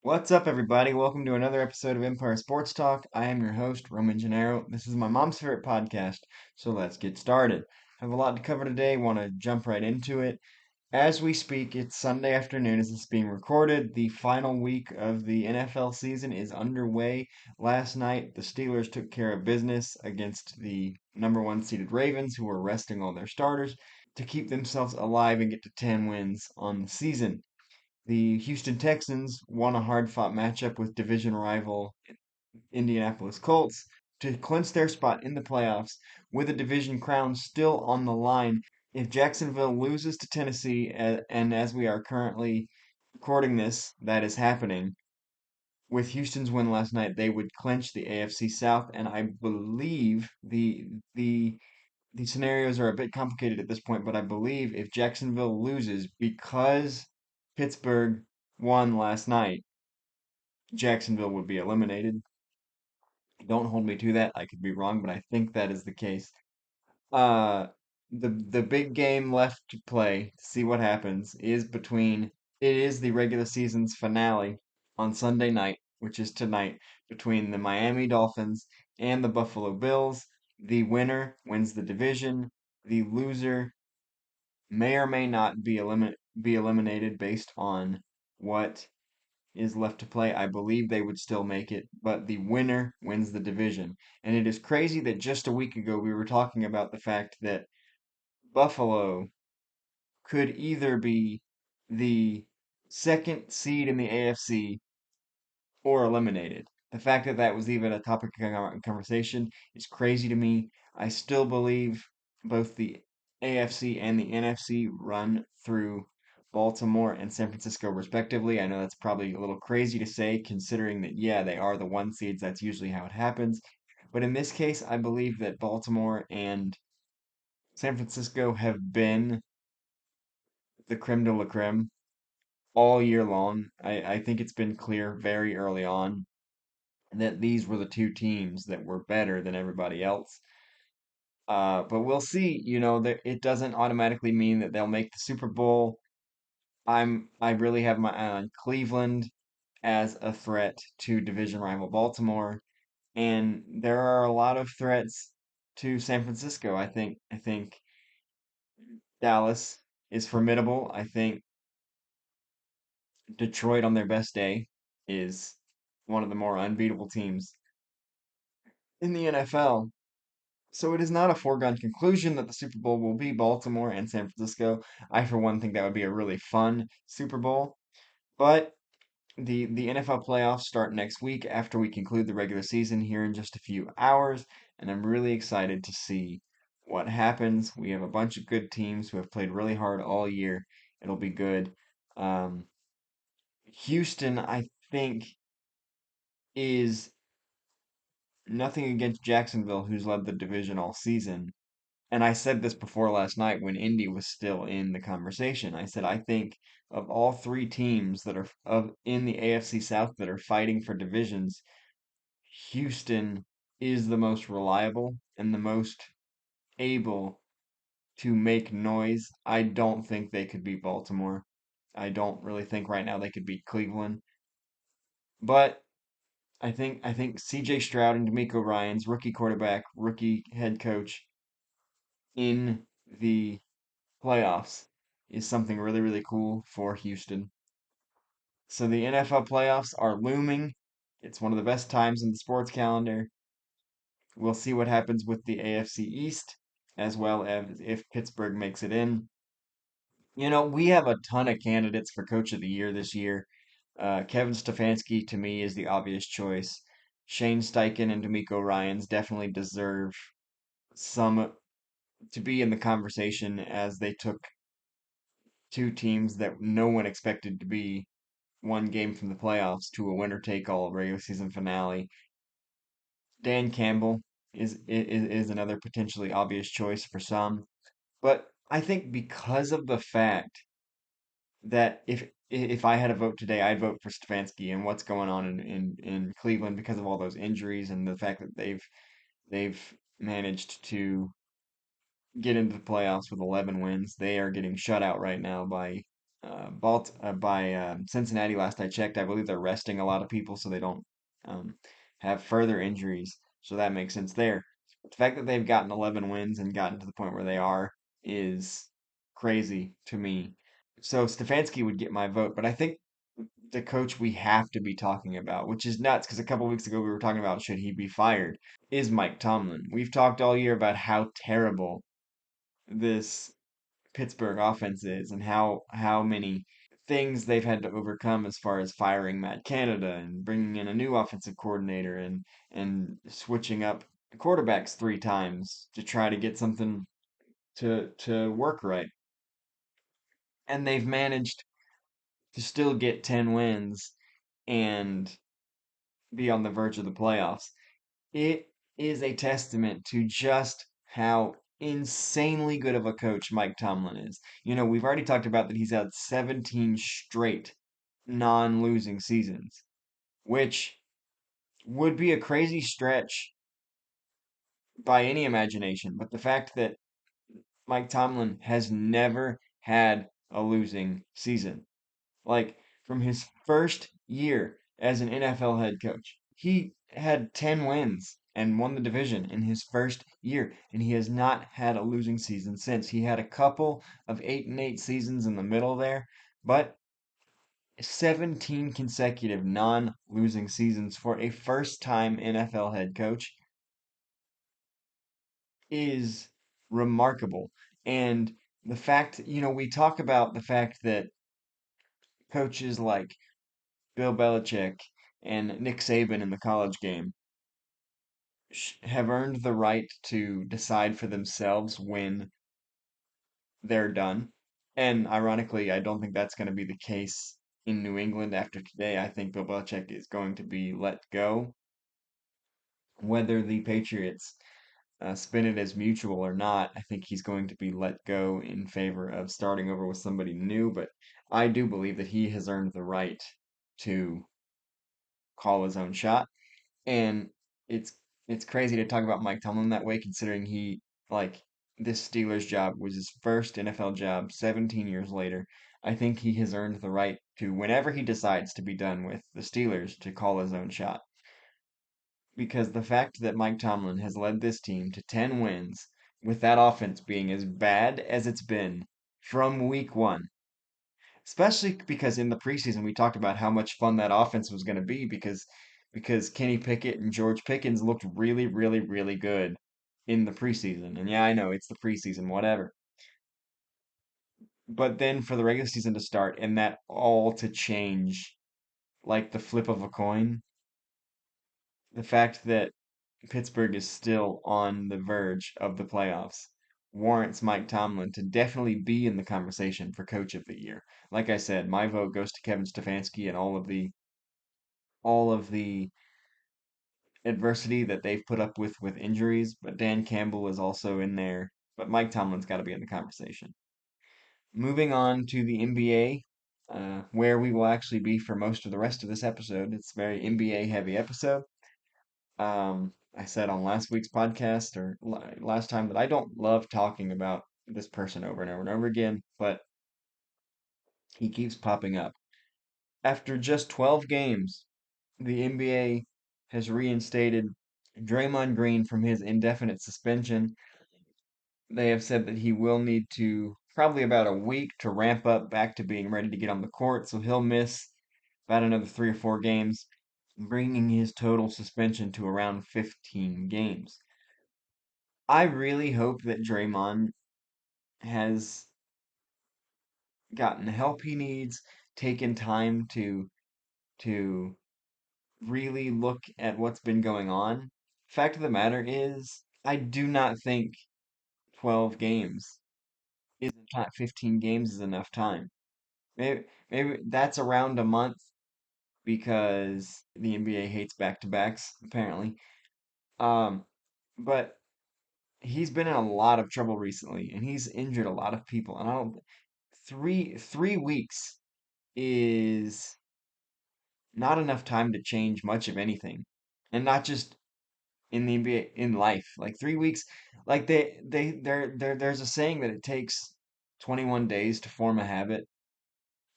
What's up, everybody? Welcome to another episode of Empire Sports Talk. I am your host, Roman Gennaro. This is my mom's favorite podcast, so let's get started. I have a lot to cover today, want to jump right into it. As we speak, it's Sunday afternoon as it's being recorded. The final week of the NFL season is underway. Last night, the Steelers took care of business against the number one seeded Ravens, who were resting all their starters to keep themselves alive and get to 10 wins on the season. The Houston Texans won a hard-fought matchup with division rival Indianapolis Colts to clinch their spot in the playoffs with a division crown still on the line. If Jacksonville loses to Tennessee, and as we are currently recording this, that is happening. With Houston's win last night, they would clinch the AFC South, and I believe the scenarios are a bit complicated at this point, but I believe if Jacksonville loses because Pittsburgh won last night, Jacksonville would be eliminated. Don't hold me to that. I could be wrong, but I think that is the case. Uh, the big game left to play to see what happens is it is the regular season's finale on Sunday night, which is tonight, between the Miami Dolphins and the Buffalo Bills. The winner wins the division. The loser may or may not be eliminated based on what is left to play. I believe they would still make it, but the winner wins the division. And it is crazy that just a week ago we were talking about the fact that Buffalo could either be the second seed in the AFC or eliminated. The fact that that was even a topic of conversation is crazy to me. I still believe both the AFC and the NFC run through Baltimore and San Francisco respectively. I know that's probably a little crazy to say considering that, yeah, they are the one seeds. That's usually how it happens. But in this case, I believe that Baltimore and San Francisco have been the creme de la creme all year long. I think it's been clear very early on that these were the two teams that were better than everybody else. But we'll see. That it doesn't automatically mean that they'll make the Super Bowl. I really have my eye on Cleveland as a threat to division rival Baltimore, and there are a lot of threats to San Francisco. I think Dallas is formidable. I think Detroit on their best day is one of the more unbeatable teams in the NFL. So it is not a foregone conclusion that the Super Bowl will be Baltimore and San Francisco. I, for one, think that would be a really fun Super Bowl. But the NFL playoffs start next week after we conclude the regular season here in just a few hours, and I'm really excited to see what happens. We have a bunch of good teams who have played really hard all year. It'll be good. Um, Houston, I think, is nothing against Jacksonville, who's led the division all season. And I said this before last night when Indy was still in the conversation. I said I think of all three teams that are in the AFC South that are fighting for divisions, Houston is the most reliable and the most able to make noise. I don't think they could beat Baltimore. I don't really think right now they could beat Cleveland. But I think CJ Stroud and D'Amico Ryan's rookie quarterback, rookie head coach in the playoffs is something really, really cool for Houston. So the NFL playoffs are looming. It's one of the best times in the sports calendar. We'll see what happens with the AFC East, as well as if Pittsburgh makes it in. We have a ton of candidates for Coach of the Year this year. Kevin Stefanski, to me, is the obvious choice. Shane Steichen and D'Amico Ryans definitely deserve some to be in the conversation as they took two teams that no one expected to be one game from the playoffs to a winner take all regular season finale. Dan Campbell is another potentially obvious choice for some, but I think because of the fact that if I had a vote today, I'd vote for Stefanski and what's going on in Cleveland because of all those injuries and the fact that they've managed to get into the playoffs with 11 wins. They are getting shut out right now by by Cincinnati last I checked. I believe they're resting a lot of people so they don't um, have further injuries. So that makes sense there. But the fact that they've gotten 11 wins and gotten to the point where they are is crazy to me. So Stefanski would get my vote, but I think the coach we have to be talking about, which is nuts because a couple weeks ago we were talking about should he be fired, is Mike Tomlin. We've talked all year about how terrible this Pittsburgh offense is and how many things they've had to overcome as far as firing Matt Canada and bringing in a new offensive coordinator and switching up quarterbacks three times to try to get something to work right. And they've managed to still get 10 wins and be on the verge of the playoffs. It is a testament to just how insanely good of a coach Mike Tomlin is. We've already talked about that he's had 17 straight non-losing seasons, which would be a crazy stretch by any imagination. But the fact that Mike Tomlin has never had a losing season, like from his first year as an NFL head coach, he had 10 wins and won the division in his first year, and he has not had a losing season since. He had a couple of 8-8 seasons in the middle there, but 17 consecutive non-losing seasons for a first-time NFL head coach is remarkable. And the fact, we talk about the fact that coaches like Bill Belichick and Nick Saban in the college game have earned the right to decide for themselves when they're done. And ironically, I don't think that's going to be the case in New England after today. I think Bill Belichick is going to be let go, whether the Patriots spin it as mutual or not. I think he's going to be let go in favor of starting over with somebody new, but I do believe that he has earned the right to call his own shot. And it's it's crazy to talk about Mike Tomlin that way, considering like this Steelers job was his first NFL job 17 years later. I think he has earned the right to, whenever he decides to be done with the Steelers, to call his own shot. Because the fact that Mike Tomlin has led this team to 10 wins with that offense being as bad as it's been from week one, especially because in the preseason we talked about how much fun that offense was going to be because Kenny Pickett and George Pickens looked really, really, really good in the preseason. And yeah, I know it's the preseason, whatever. But then for the regular season to start and that all to change like the flip of a coin, the fact that Pittsburgh is still on the verge of the playoffs warrants Mike Tomlin to definitely be in the conversation for Coach of the Year. Like I said, my vote goes to Kevin Stefanski and all of the adversity that they've put up with injuries, but Dan Campbell is also in there. But Mike Tomlin's got to be in the conversation. Moving on to the NBA, where we will actually be for most of the rest of this episode. It's a very NBA heavy episode. I said on last week's podcast or last time that I don't love talking about this person over and over and over again, but he keeps popping up. After just 12 games, the NBA has reinstated Draymond Green from his indefinite suspension. They have said that he will need to probably about a week to ramp up back to being ready to get on the court, so he'll miss about another 3 or 4 games, bringing his total suspension to around 15 games. I really hope that Draymond has gotten the help he needs, taken time to really look at what's been going on. Fact of the matter is, I do not think 12 games is not 15 games is enough time. Maybe that's around a month because the NBA hates back-to-backs, apparently. Um, but he's been in a lot of trouble recently, and he's injured a lot of people. And I don't 3 weeks is not enough time to change much of anything, and not just in the NBA, in life. Like 3 weeks, like there's a saying that it takes 21 days to form a habit.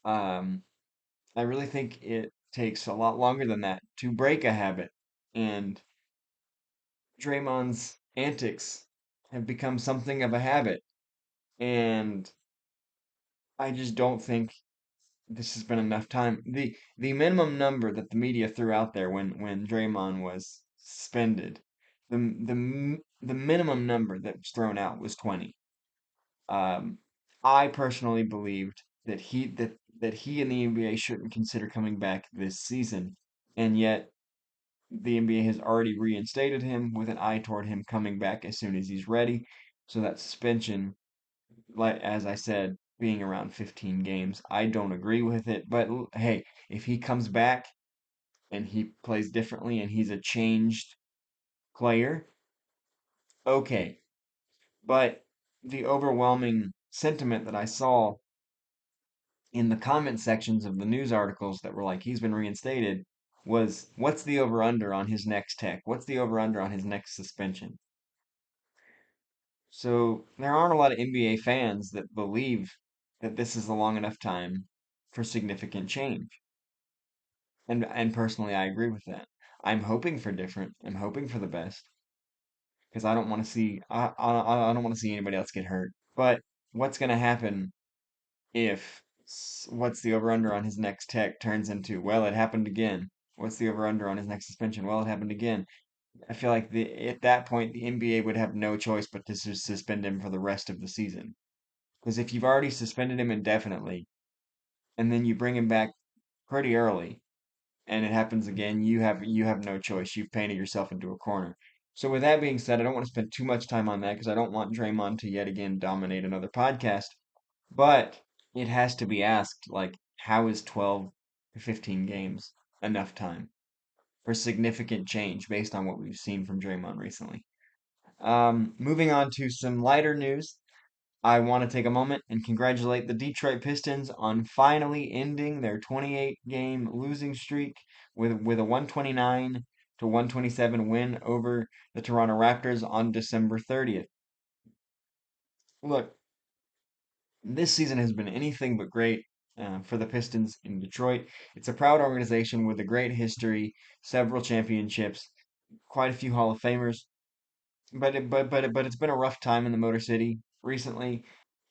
Um, I really think it takes a lot longer than that to break a habit. And Draymond's antics have become something of a habit. And I just don't think this has been enough time. The minimum number that the media threw out there when Draymond was suspended, the minimum number that was thrown out was 20. Um, I personally believed that he and the NBA shouldn't consider coming back this season, and yet the NBA has already reinstated him with an eye toward him coming back as soon as he's ready. So that suspension, like as I said, being around 15 games, I don't agree with it. But hey, if he comes back and he plays differently and he's a changed player, okay. But the overwhelming sentiment that I saw in the comment sections of the news articles that were like, he's been reinstated, was what's the over under on his next tech? What's the over under on his next suspension? So there aren't a lot of NBA fans that believe that this is a long enough time for significant change. And personally, I agree with that. I'm hoping for different. I'm hoping for the best because I don't want to see I don't want to see anybody else get hurt. But what's going to happen if what's the over under on his next tech turns into, well, it happened again. What's the over under on his next suspension? Well, it happened again. I feel like at that point the NBA would have no choice but to suspend him for the rest of the season. Because if you've already suspended him indefinitely and then you bring him back pretty early and it happens again, you have no choice. You've painted yourself into a corner. So with that being said, I don't want to spend too much time on that because I don't want Draymond to yet again dominate another podcast. But it has to be asked, like, how is 12 to 15 games enough time for significant change based on what we've seen from Draymond recently? Moving on to some lighter news. I want to take a moment and congratulate the Detroit Pistons on finally ending their 28 game losing streak with a 129 to 127 win over the Toronto Raptors on December 30th. Look, this season has been anything but great for the Pistons in Detroit. It's a proud organization with a great history, several championships, quite a few Hall of Famers. But it's been a rough time in the Motor City recently,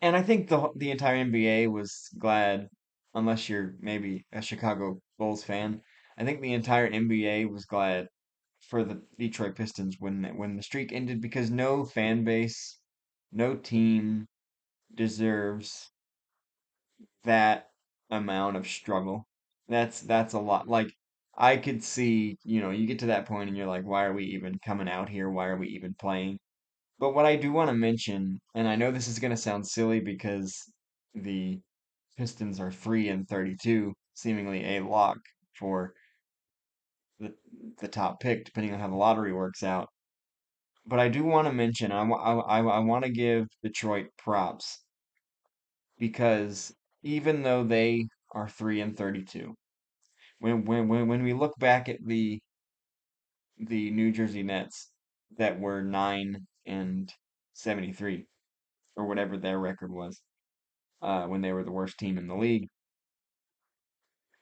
and I think the entire NBA was glad, unless you're maybe a Chicago Bulls fan. I think the entire NBA was glad for the Detroit Pistons when the streak ended because no fan base, no team deserves that amount of struggle. That's a lot. Like I could see, you get to that point and you're like, why are we even coming out here? Why are we even playing? But what I do want to mention, and I know this is going to sound silly because the Pistons are 3 and 32, seemingly a lock for the the top pick, depending on how the lottery works out. But I do want to mention, I want to give Detroit props because even though they are 3 and 32, when we look back at the New Jersey Nets that were 9 and 73 or whatever their record was when they were the worst team in the league,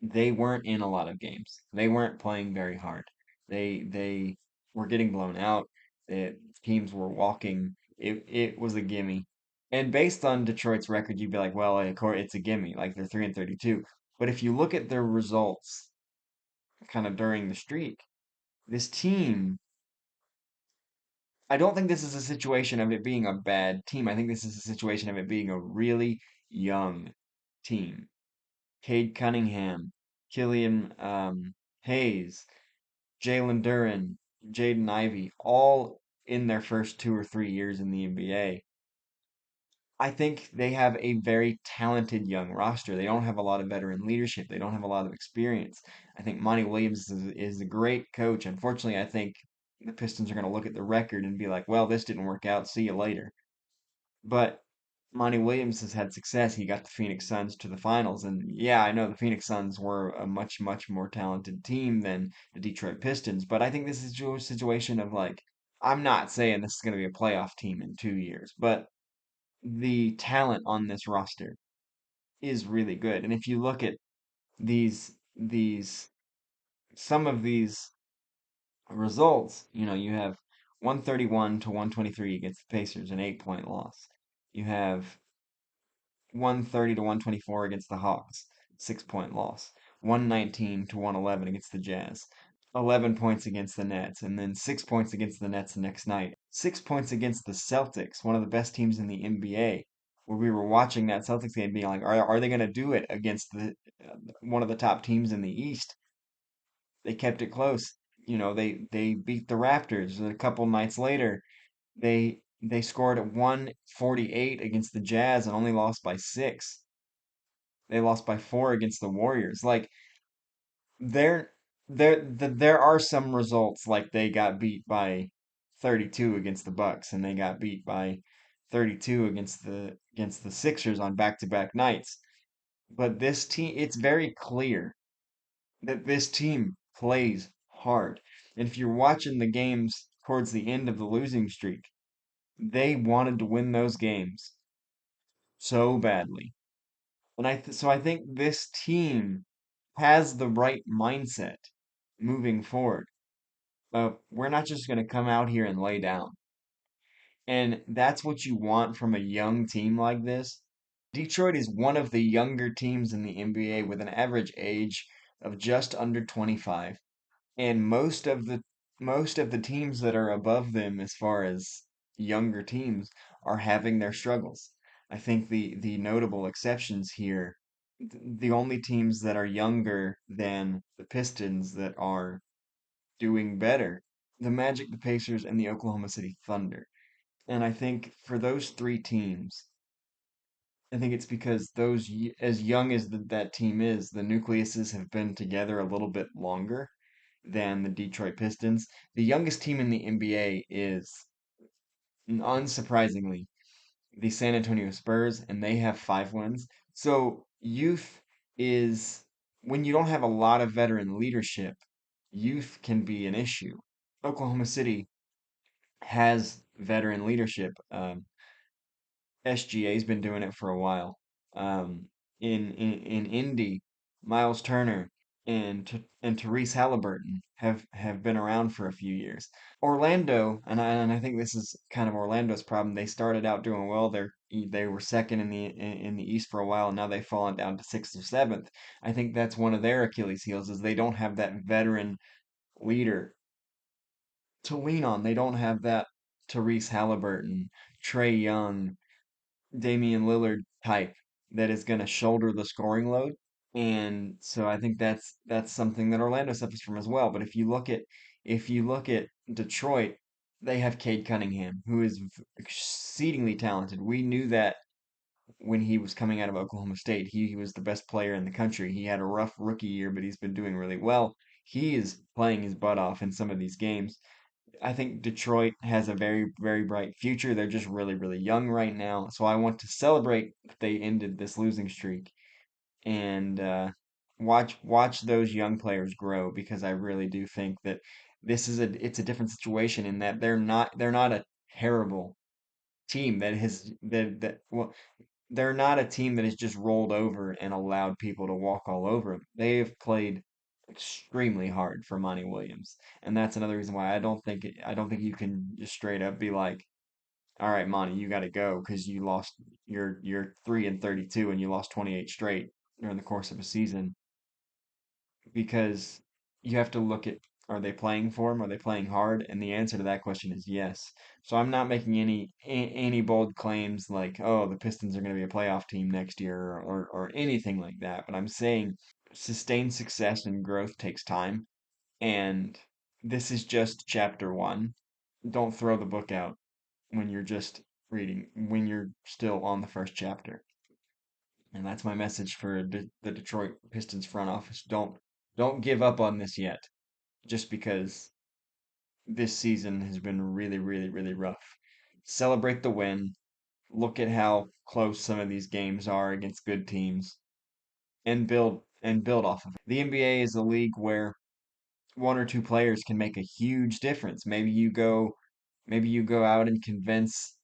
they weren't in a lot of games. They weren't playing very hard. They were getting blown out. The teams were walking. It was a gimme. And based on Detroit's record, you'd be like, well, of course, it's a gimme. Like they're 3 and 32. But if you look at their results kind of during the streak, this team, I don't think this is a situation of it being a bad team. I think this is a situation of it being a really young team. Cade Cunningham, Killian Hayes, Jalen Duren, Jaden Ivey, all in their first 2 or 3 years in the NBA. I think they have a very talented young roster. They don't have a lot of veteran leadership. They don't have a lot of experience. I think Monty Williams is a great coach. Unfortunately, I think the Pistons are going to look at the record and be like, well, this didn't work out. See you later. But Monty Williams has had success. He got the Phoenix Suns to the finals. And yeah, I know the Phoenix Suns were a much, much more talented team than the Detroit Pistons. But I think this is a situation of like, I'm not saying this is going to be a playoff team in 2 years, but the talent on this roster is really good. And if you look at these some of these results, you have 131 to 123 against the Pacers, an 8-point loss. You have 130 to 124 against the Hawks, 6-point loss. 119 to 111 against the Jazz. 11 points against the Nets, and then 6 points against the Nets the next night. 6 points against the Celtics, one of the best teams in the NBA, where we were watching that Celtics game being like, are they going to do it against one of the top teams in the East? They kept it close. They beat the Raptors. A couple nights later, they scored at 148 against the Jazz and only lost by 6. They lost by 4 against the Warriors. Like there there are some results like they got beat by 32 against the Bucks and they got beat by 32 against the Sixers on back-to-back nights. But this team, it's very clear that this team plays hard. And if you're watching the games towards the end of the losing streak, they wanted to win those games so badly. And so I think this team has the right mindset moving forward. We're not just going to come out here and lay down. And that's what you want from a young team like this. Detroit is one of the younger teams in the NBA with an average age of just under 25. And most of the teams that are above them as far as younger teams are having their struggles. I think the notable exceptions here, the only teams that are younger than the Pistons that are doing better, the Magic, the Pacers, and the Oklahoma City Thunder. And I think for those three teams, I think it's because as young as that team is, the nucleuses have been together a little bit longer than the Detroit Pistons. The youngest team in the NBA is, unsurprisingly, the San Antonio Spurs, and they have 5 wins. So youth is, when you don't have a lot of veteran leadership, youth can be an issue. Oklahoma City has veteran leadership. SGA's been doing it for a while. In Indy, Miles Turner and Therese Halliburton have been around for a few years. Orlando, and I think this is kind of Orlando's problem. They started out doing well. They were second in the East for a while, and now they've fallen down to sixth or seventh. I think that's one of their Achilles heels is they don't have that veteran leader to lean on. They don't have that Therese Halliburton, Trey Young, Damian Lillard type that is going to shoulder the scoring load. And so I think that's something that Orlando suffers from as well. But if you look at Detroit, they have Cade Cunningham, who is exceedingly talented. We knew that when he was coming out of Oklahoma State. He was the best player in the country. He had a rough rookie year, but he's been doing really well. He is playing his butt off in some of these games. I think Detroit has a very, very bright future. They're just really, really young right now. So I want to celebrate that they ended this losing streak and watch those young players grow because I really do think that it's a different situation in that they're not a terrible team that has that well they're not a team that has just rolled over and allowed people to walk all over them. They have played extremely hard for Monty Williams, and that's another reason why I don't think you can just straight up be like, "All right, Monty, you got to go because you lost your 3-32 and you lost 28 straight during the course of a season." Because you have to look at, are they playing for him? Are they playing hard? And the answer to that question is yes. So I'm not making any bold claims like, oh, the Pistons are going to be a playoff team next year or anything like that. But I'm saying sustained success and growth takes time, and this is just chapter one. Don't throw the book out when you're just when you're still on the first chapter. And that's my message for the Detroit Pistons front office. Don't give up on this yet, just because this season has been really, really, really rough. Celebrate the win. Look at how close some of these games are against good teams, and build off of it. The NBA is a league where one or two players can make a huge difference. Maybe you go out and convince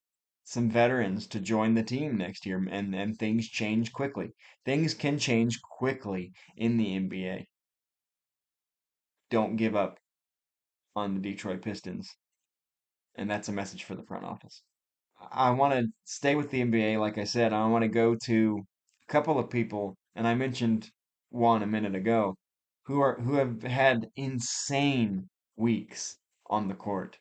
some veterans to join the team next year, and things change quickly. Things can change quickly in the NBA. Don't give up on the Detroit Pistons, and that's a message for the front office. I want to stay with the NBA, like I said. I want to go to a couple of people, and I mentioned one a minute ago, who have had insane weeks on the court.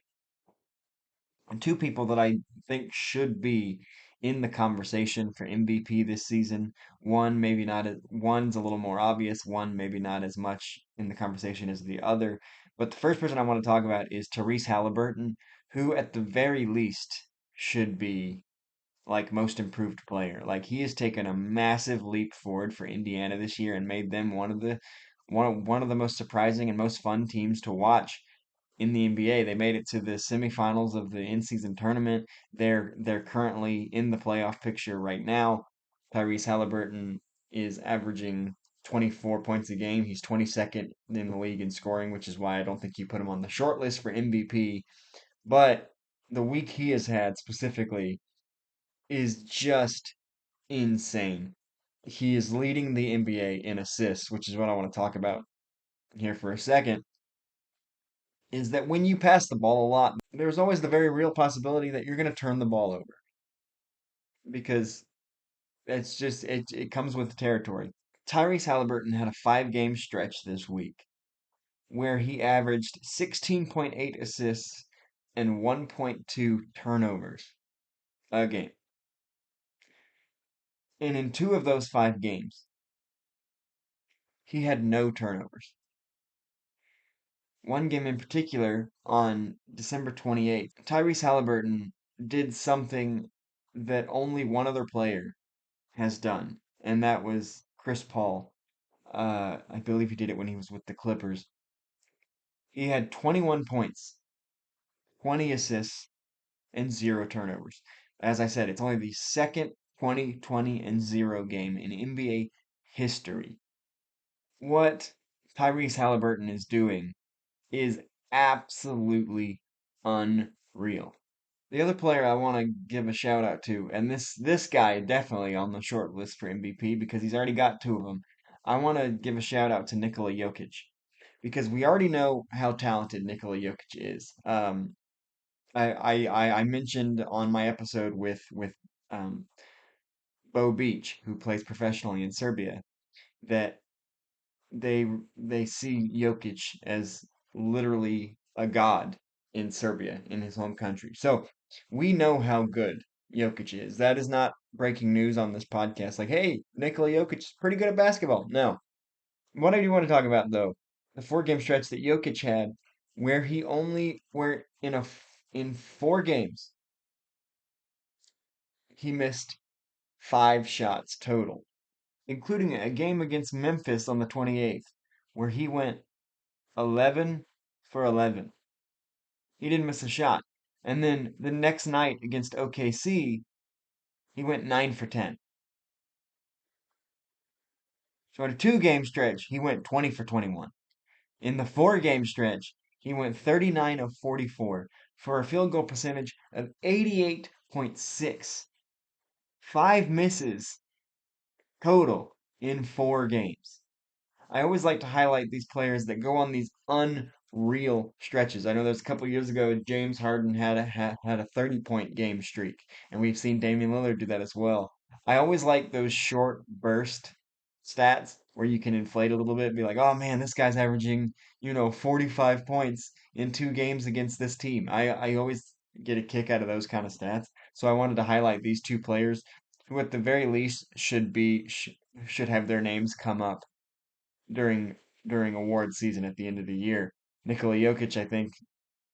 And two people that I think should be in the conversation for MVP this season. One maybe not as, one's a little more obvious, one maybe not as much in the conversation as the other. But the first person I want to talk about is Tyrese Halliburton, who at the very least should be like most improved player. Like he has taken a massive leap forward for Indiana this year and made them one of the most surprising and most fun teams to watch in the NBA. They made it to the semifinals of the in-season tournament. They're currently in the playoff picture right now. Tyrese Halliburton is averaging 24 points a game. He's 22nd in the league in scoring, which is why I don't think you put him on the short list for MVP. But the week he has had specifically is just insane. He is leading the NBA in assists, which is what I want to talk about here for a second. Is that when you pass the ball a lot, there's always the very real possibility that you're going to turn the ball over because it comes with the territory. Tyrese Halliburton had a 5 game stretch this week where he averaged 16.8 assists and 1.2 turnovers a game. And in 2 of those 5 games, he had no turnovers. One game in particular on December 28th, Tyrese Halliburton did something that only one other player has done, and that was Chris Paul. I believe he did it when he was with the Clippers. He had 21 points, 20 assists, and 0 turnovers. As I said, it's only the second 20, 20, and 0 game in NBA history. What Tyrese Halliburton is doing is absolutely unreal. The other player I want to give a shout out to, and this guy definitely on the short list for MVP because he's already got 2 of them. I want to give a shout out to Nikola Jokic because we already know how talented Nikola Jokic is. I mentioned on my episode with um, Bo Beach, who plays professionally in Serbia, that they see Jokic as literally a god in Serbia, in his home country. So we know how good Jokic is. That is not breaking news on this podcast. Like, hey, Nikola Jokic is pretty good at basketball. No. What I do want to talk about though, the 4 game stretch that Jokic had, where he only where in 4 games he missed 5 shots total, including a game against Memphis on the 28th, where he went 11 for 11. He didn't miss a shot. And then the next night against OKC, he went 9 for 10. So in a 2 game stretch, he went 20 for 21. In the 4 game stretch, he went 39 of 44 for a field goal percentage of 88.6. 5 misses total in 4 games. I always like to highlight these players that go on these unreal stretches. I know there's a couple years ago James Harden had a 30-point game streak, and we've seen Damian Lillard do that as well. I always like those short burst stats where you can inflate a little bit and be like, "Oh man, this guy's averaging, 45 points in 2 games against this team." I always get a kick out of those kind of stats. So I wanted to highlight these 2 players who at the very least should have their names come up during award season at the end of the year. Nikola Jokic, I think,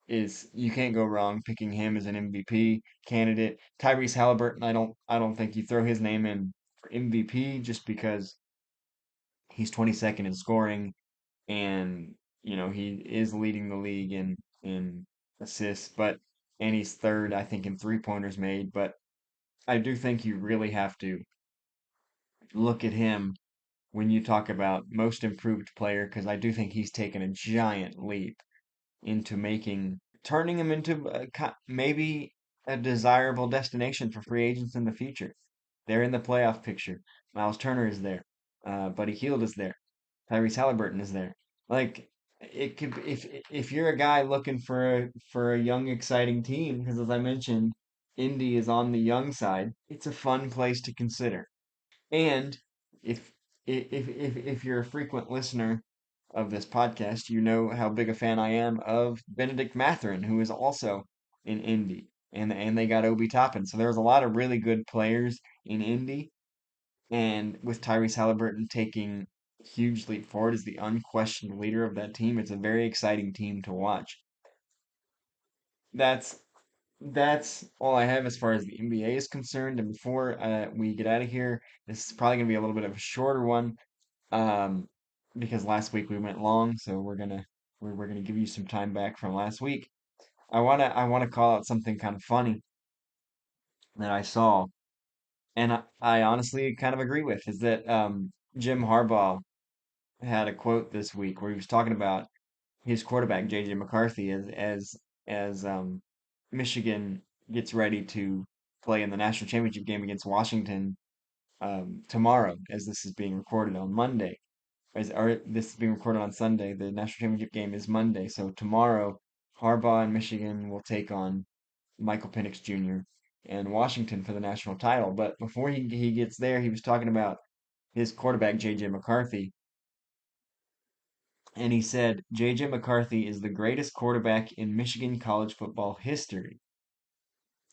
is you can't go wrong picking him as an MVP candidate. Tyrese Halliburton, I don't think you throw his name in for MVP just because he's 22nd in scoring and he is leading the league in assists, but and he's third, I think, in 3 pointers made. But I do think you really have to look at him when you talk about most improved player because I do think he's taken a giant leap into turning him into maybe a desirable destination for free agents in the future. They're in the playoff picture. Miles Turner is there. Buddy Hield is there. Tyrese Halliburton is there. Like it could if you're a guy looking for a young exciting team, because as I mentioned, Indy is on the young side. It's a fun place to consider. And if if you're a frequent listener of this podcast, you know how big a fan I am of Benedict Mathurin, who is also in Indy, and they got Obi Toppin. So there's a lot of really good players in Indy, and with Tyrese Halliburton taking a huge leap forward as the unquestioned leader of that team, it's a very exciting team to watch. That's that's all I have as far as the NBA is concerned. And before we get out of here, this is probably gonna be a little bit of a shorter one, um, because last week we went long, so we're gonna give you some time back from last week. I wanna call out something kind of funny that I saw, and I honestly kind of agree with, is that Jim Harbaugh had a quote this week where he was talking about his quarterback JJ McCarthy as Michigan gets ready to play in the national championship game against Washington tomorrow, as this is being recorded on Monday. Or this is being recorded on Sunday. The national championship game is Monday, so tomorrow Harbaugh and Michigan will take on Michael Penix Jr. and Washington for the national title. But before he gets there, he was talking about his quarterback JJ McCarthy, and he said JJ McCarthy is the greatest quarterback in Michigan college football history.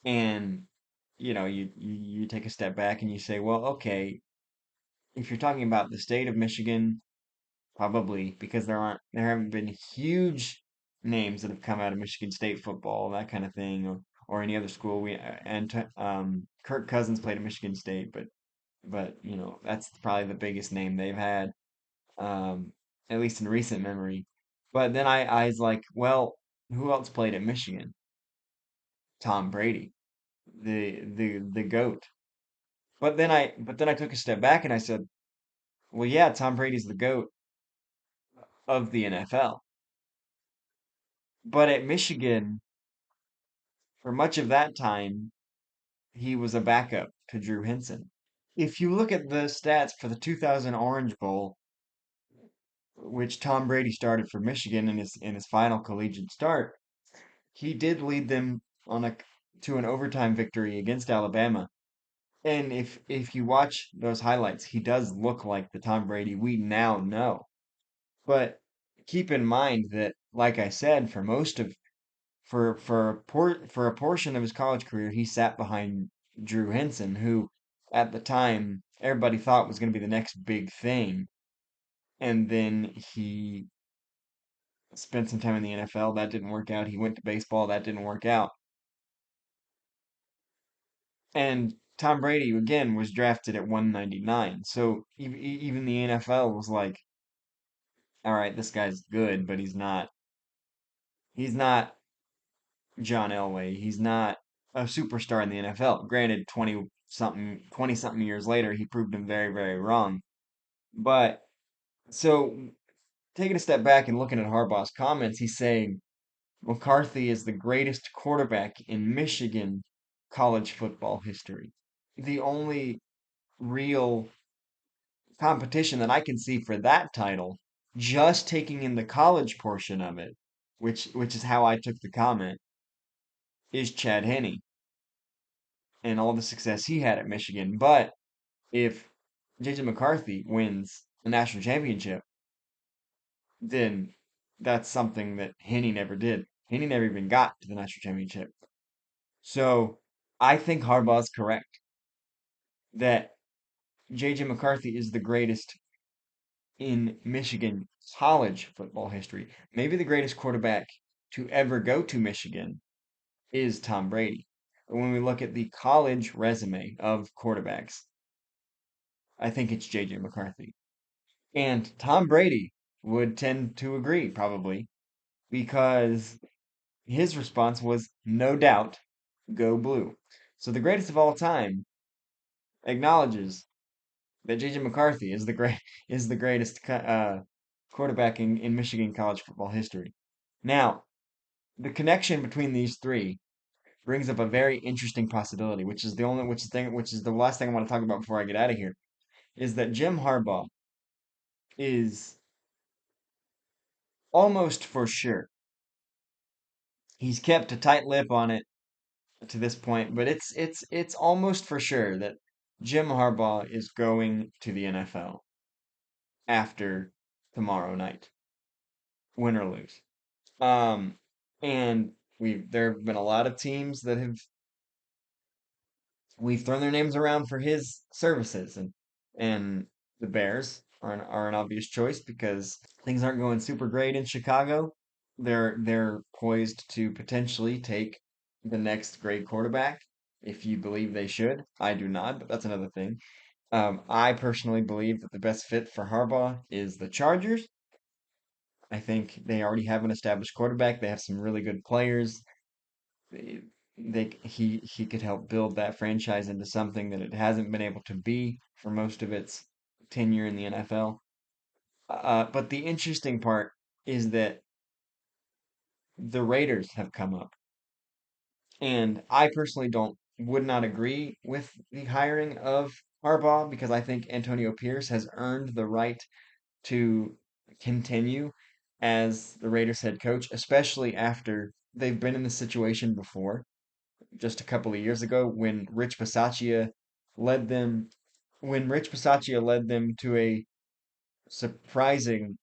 And you take a step back and you say, well, okay, if you're talking about the state of Michigan, probably because there haven't been huge names that have come out of Michigan State football, that kind of thing, or any other school. Kirk Cousins played at Michigan State, but that's probably the biggest name they've had, um, at least in recent memory. But then I was like, well, who else played at Michigan? Tom Brady, the GOAT. But then I took a step back and I said, well, yeah, Tom Brady's the GOAT of the NFL. But at Michigan, for much of that time, he was a backup to Drew Henson. If you look at the stats for the 2000 Orange Bowl, which Tom Brady started for Michigan in his final collegiate start, he did lead them on a to an overtime victory against Alabama. And if you watch those highlights, he does look like the Tom Brady we now know. But keep in mind that, like I said, for most of for a portion of his college career, he sat behind Drew Henson, who at the time everybody thought was going to be the next big thing. And then he spent some time in the NFL. That didn't work out. He went to baseball. That didn't work out. And Tom Brady again was drafted at 199. So even the NFL was like, all right, this guy's good, but he's not John Elway. He's not a superstar in the NFL. Granted, 20 something years later, he proved him very, very wrong. But so taking a step back and looking at Harbaugh's comments, he's saying McCarthy is the greatest quarterback in Michigan college football history. The only real competition that I can see for that title, just taking in the college portion of it, which is how I took the comment, is Chad Henne and all the success he had at Michigan. But if JJ McCarthy wins a national championship, then that's something that Henne never did. Henne never even got to the national championship. So I think Harbaugh's correct that JJ McCarthy is the greatest in Michigan college football history. Maybe the greatest quarterback to ever go to Michigan is Tom Brady. But when we look at the college resume of quarterbacks, I think it's JJ McCarthy. And Tom Brady would tend to agree, probably, because his response was no doubt, go blue. So the greatest of all time acknowledges that JJ McCarthy is the greatest quarterback in Michigan college football history. Now, the connection between these three, brings up a very interesting possibility, which is the last thing I want to talk about before I get out of here, is that Jim Harbaugh is almost for sure. He's kept a tight lip on it to this point, but it's almost for sure that Jim Harbaugh is going to the NFL after tomorrow night, win or lose. Um, and there have been a lot of teams that have we've thrown their names around for his services, and the Bears are an obvious choice because things aren't going super great in Chicago. They're poised to potentially take the next great quarterback if you believe they should. I do not, but that's another thing. I personally believe that the best fit for Harbaugh is the Chargers. I think they already have an established quarterback. They have some really good players. He could help build that franchise into something that it hasn't been able to be for most of its tenure in the NFL. But the interesting part is that the Raiders have come up, and I personally don't would not agree with the hiring of Harbaugh because I think Antonio Pierce has earned the right to continue as the Raiders head coach, especially after they've been in this situation before just a couple of years ago led them Rich Bisaccia led them to a surprising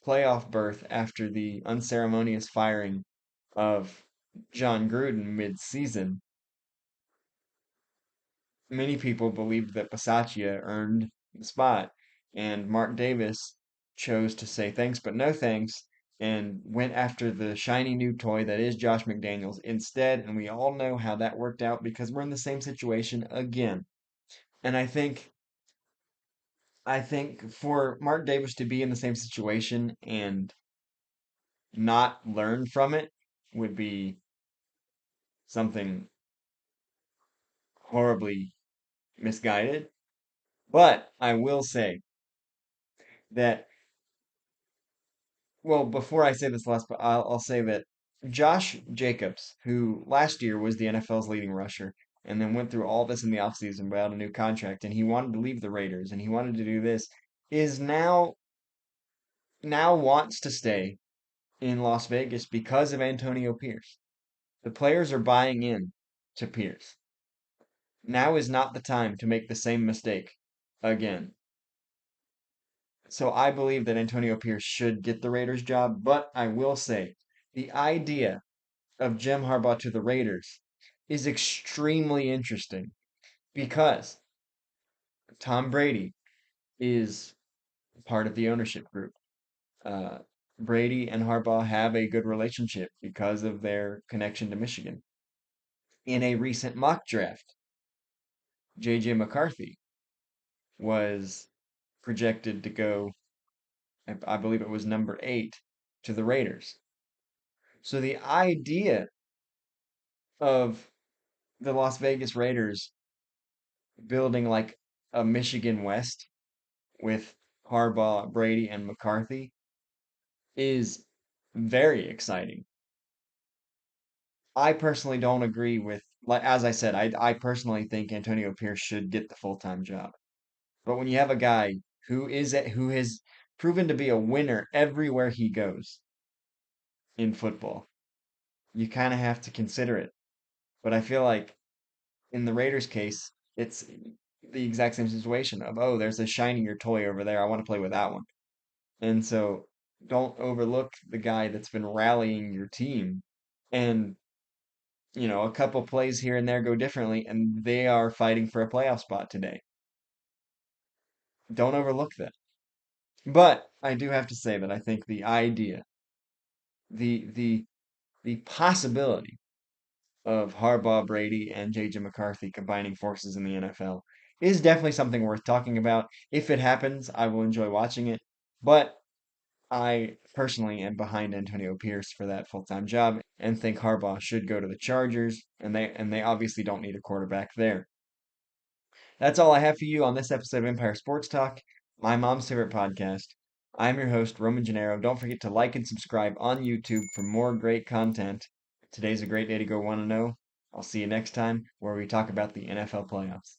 playoff berth after the unceremonious firing of John Gruden mid-season. Many people believed that Bisaccia earned the spot, and Mark Davis chose to say thanks but no thanks and went after the shiny new toy that is Josh McDaniels instead, and we all know how that worked out because we're in the same situation again. And I think for Mark Davis to be in the same situation and not learn from it would be something horribly misguided. But I will say that, well, before I say this last, but I'll say that Josh Jacobs, who last year was the NFL's leading rusher, and then went through all this in the offseason without a new contract, and he wanted to leave the Raiders, and he wanted to do this, is now wants to stay in Las Vegas because of Antonio Pierce. The players are buying in to Pierce. Now is not the time to make the same mistake again. So I believe that Antonio Pierce should get the Raiders job, but I will say the idea of Jim Harbaugh to the Raiders is extremely interesting because Tom Brady is part of the ownership group. Uh, Brady and Harbaugh have a good relationship because of their connection to Michigan. In a recent mock draft, J.J. McCarthy was projected to go, I believe it was number 8 to the Raiders. So the idea of the Las Vegas Raiders building like a Michigan West with Harbaugh, Brady, and McCarthy is very exciting. I personally don't agree with, like as I said, I personally think Antonio Pierce should get the full-time job. But when you have a guy who has proven to be a winner everywhere he goes in football, you kind of have to consider it. But I feel like in the Raiders case, it's the exact same situation of, oh, there's a shinier toy over there. I want to play with that one. And so don't overlook the guy that's been rallying your team. And, a couple plays here and there go differently, and they are fighting for a playoff spot today. Don't overlook that. But I do have to say that I think the idea, the the the possibility of Harbaugh, Brady, and J.J. McCarthy combining forces in the NFL is definitely something worth talking about. If it happens, I will enjoy watching it. But I personally am behind Antonio Pierce for that full-time job and think Harbaugh should go to the Chargers, and they obviously don't need a quarterback there. That's all I have for you on this episode of Empire Sports Talk, my mom's favorite podcast. I'm your host, Roman Gennaro. Don't forget to like and subscribe on YouTube for more great content. Today's a great day to go 1-0. I'll see you next time where we talk about the NFL playoffs.